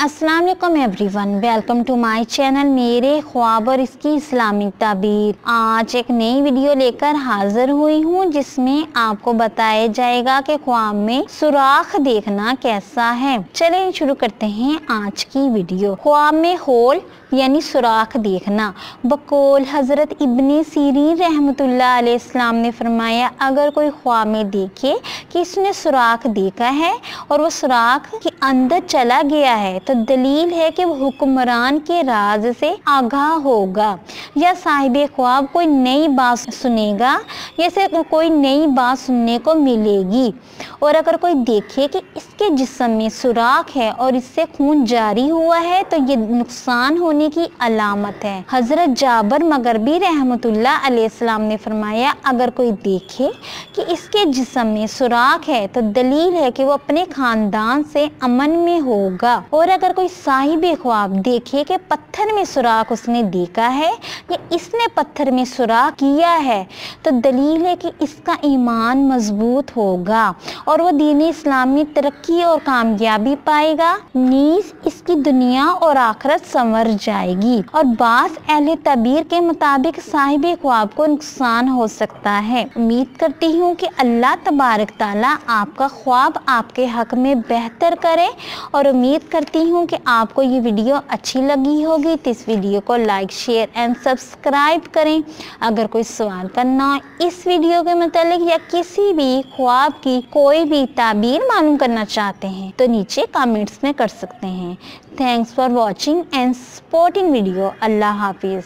अस्सलाम वालेकुम everyone, welcome to my channel मेरे ख्वाब और इसकी इस्लामिक ताबीर। आज एक नई वीडियो लेकर हाजिर हुई हूँ जिसमें आपको बताया जाएगा कि ख्वाब में सुराख देखना कैसा है। चलिए शुरू करते हैं आज की वीडियो। ख्वाब में होल यानी सुराख देखना। बकौल हज़रत इब्ने सीरीन रहमतुल्लाह अलैहिस्सलाम ने फरमाया, अगर कोई ख्वाब में देखे कि इसने सुराख देखा है और वो सुराख के अंदर चला गया है तो दलील है कि वो हुक्मरान के राज से आगाह होगा या साहिब ख्वाब कोई नई बात सुनेगा, जैसे कोई नई बात सुनने को मिलेगी। और अगर कोई देखे कि इसके जिस्म में सुराख है और इससे खून जारी हुआ है तो ये नुकसान होने की अलामत है। हज़रत जाबर मगरबी रहमतुल्लाह अलैहिस्सलाम ने फरमाया, अगर कोई देखे कि इसके जिस्म में सुराख है तो दलील है कि वो अपने खानदान से अमन में होगा। और अगर कोई साहिब ख्वाब देखे कि पत्थर में सुराख उसने देखा है या इसने पत्थर में सुराख किया है तो दलील है कि इसका ईमान मजबूत होगा और वो दीन इस्लाम में तरक्की और कामयाबी पाएगा, नीज इसकी दुनिया और आखिरत संवर जाएगी। और बास अहले तबीर के मुताबिक साहिब ख्वाब को नुकसान हो सकता है। उम्मीद करती हूँ कि अल्लाह तबारक ताला आपका ख्वाब आपके हक में बेहतर करे और उम्मीद करती हूँ कि आपको ये वीडियो अच्छी लगी होगी तो इस वीडियो को लाइक शेयर एंड सब्सक्राइब करें। अगर कोई सवाल करना हो इस वीडियो के मतलब या किसी भी ख्वाब की कोई भी ताबीर मालूम करना चाहते हैं तो नीचे कमेंट्स में कर सकते हैं। Thanks for watching and supporting video. Allah हाफिज़।